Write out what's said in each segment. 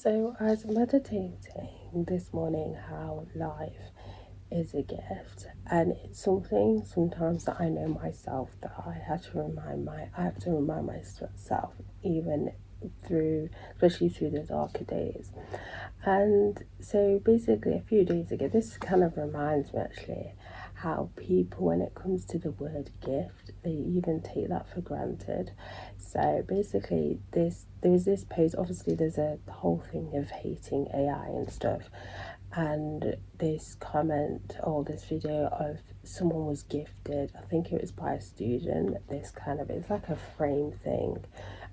So, I was meditating this morning how life is a gift, and it's something sometimes that I know myself that I have to remind myself, even especially through the darker days. And so, basically, a few days ago, this kind of reminds me actually how people, when it comes to the word gift, they even take that for granted. So basically, there was this post. Obviously, there's a whole thing of hating AI and stuff, and this comment or this video of someone was gifted. I think it was by a student. This kind of it's like a frame thing,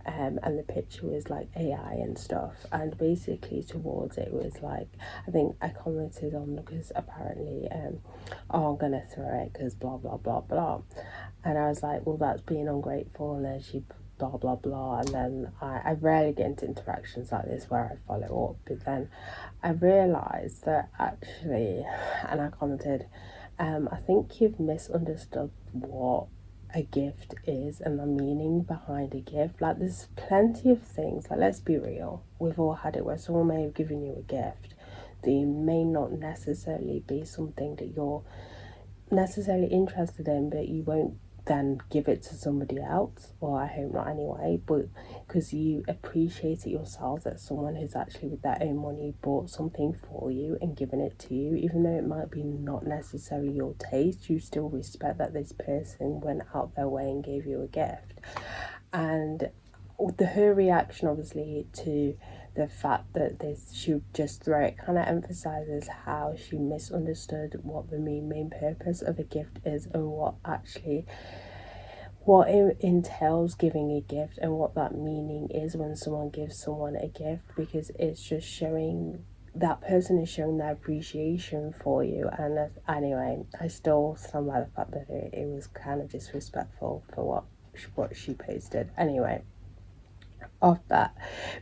and the picture was like AI and stuff. And basically, towards it was like I think I commented on because apparently, oh, I'm gonna throw it because blah blah blah blah. And I was like, well, that's being ungrateful. And then she blah, blah, blah. And then I rarely get into interactions like this where I follow up. But then I realised that actually, and I commented, I think you've misunderstood what a gift is and the meaning behind a gift. Like, there's plenty of things, like, let's be real, we've all had it where someone may have given you a gift that you may not necessarily be something that you're necessarily interested in, but you won't then give it to somebody else, or I hope not anyway, but because you appreciate it yourself that someone who's actually with their own money bought something for you and given it to you, even though it might be not necessarily your taste, you still respect that this person went out their way and gave you a gift. And her reaction obviously to the fact that she would just throw it kind of emphasizes how she misunderstood what the main purpose of a gift is, and what it entails giving a gift, and what that meaning is when someone gives someone a gift, because it's just showing that person is showing their appreciation for you. And anyway, I still stand by the fact that it was kind of disrespectful for what she posted anyway of that.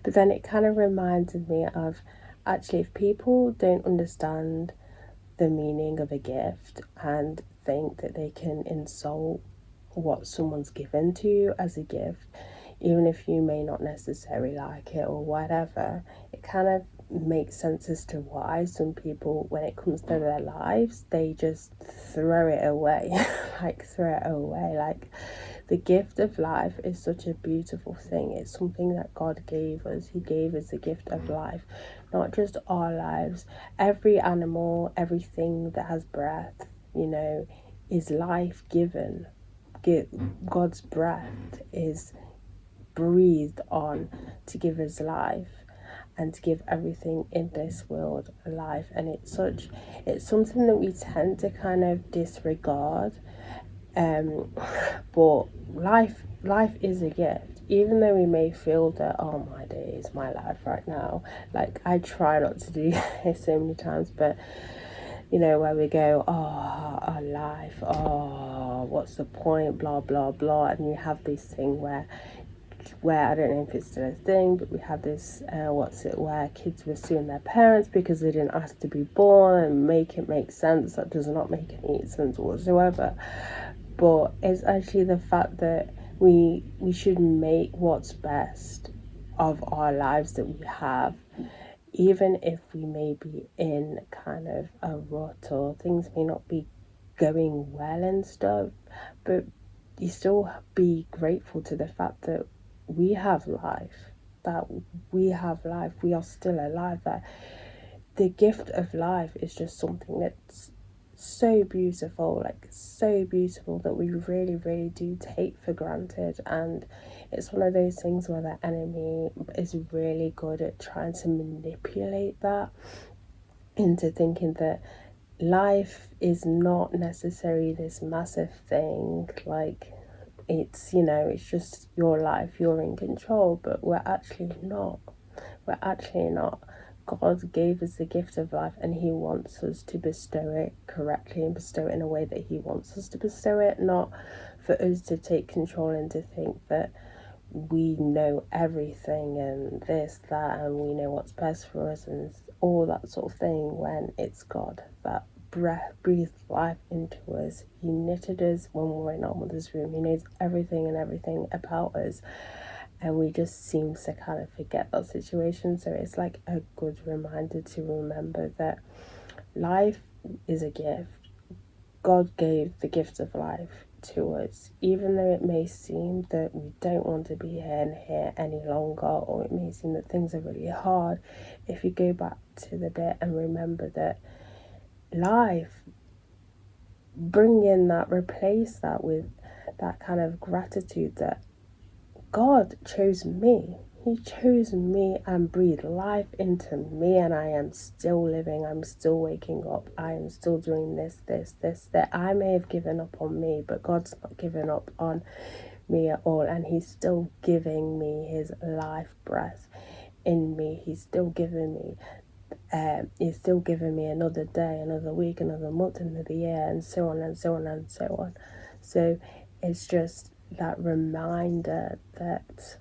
But then it kind of reminded me of actually, if people don't understand the meaning of a gift and think that they can insult what someone's given to you as a gift, even if you may not necessarily like it or whatever, it kind of makes sense as to why some people, when it comes to their lives, they just throw it away. Like, the gift of life is such a beautiful thing. It's something that God gave us. He gave us the gift of life, not just our lives. Every animal, everything that has breath, is life given. God's breath is breathed on to give us life and to give everything in this world life. And it's something that we tend to kind of disregard. But life is a gift, even though we may feel that, oh, my day is my life right now. Like, I try not to do this so many times, but where we go, oh, our life, oh, what's the point, blah blah blah. And you have this thing where I don't know if it's still a thing, but we have this where kids were suing their parents because they didn't ask to be born, and make it make sense. That does not make any sense whatsoever. But it's actually the fact that we should make what's best of our lives that we have, even if we may be in kind of a rut or things may not be going well and stuff, but you still be grateful to the fact that we have life, we are still alive, that the gift of life is just something that's so beautiful, like so beautiful, that we really, really do take for granted. And it's one of those things where the enemy is really good at trying to manipulate that into thinking that life is not necessarily this massive thing, like it's just your life, you're in control. But we're actually not. God gave us the gift of life, and He wants us to bestow it correctly and bestow it in a way that He wants us to bestow it, not for us to take control and to think that we know everything and this, that, and we know what's best for us and all that sort of thing, when it's God that breathed life into us. He knitted us when we were in our mother's womb. He knows everything and everything about us. and we just seem to kind of forget that situation. So it's like a good reminder to remember that life is a gift. God gave the gift of life to us, even though it may seem that we don't want to be here any longer, or it may seem that things are really hard. If you go back to the bit and remember that life, bring in that, replace that with that kind of gratitude that God chose me. He chose me and breathed life into me, and I am still living. I'm still waking up. I am still doing this. That I may have given up on me, but God's not given up on me at all, and He's still giving me His life breath in me. He's still giving me. He's still giving me another day, another week, another month, another year, and so on and so on and so on. So it's just that reminder that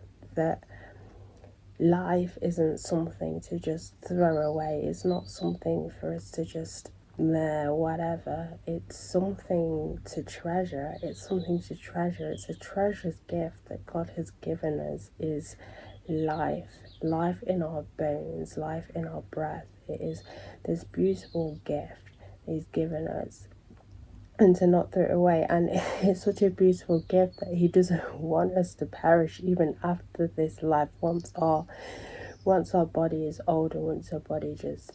life isn't something to just throw away. It's not something for us to just whatever. It's something to treasure. It's something to treasure. It's a treasure's gift that God has given us, is life. Life in our bones, life in our breath. It is this beautiful gift He's given us, and to not throw it away. And it's such a beautiful gift that He doesn't want us to perish even after this life. Once our body is older, once our body just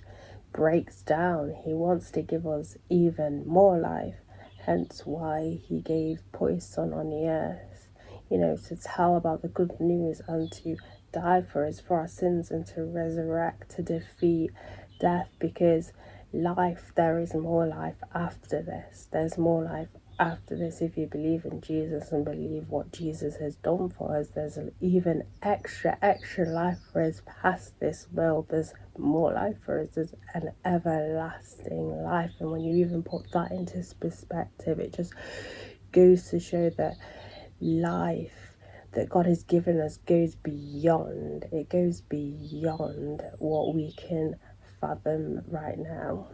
breaks down, He wants to give us even more life. Hence why He put His Son on the earth, to tell about the good news and to die for us, for our sins, and to resurrect, to defeat death. Because there is more life after this. There's more life after this. If you believe in Jesus and believe what Jesus has done for us, there's an even extra life for us past this world. There's more life for us. There's an everlasting life. And when you even put that into perspective, it just goes to show that life that God has given us goes beyond. It goes beyond what we can fathom right now.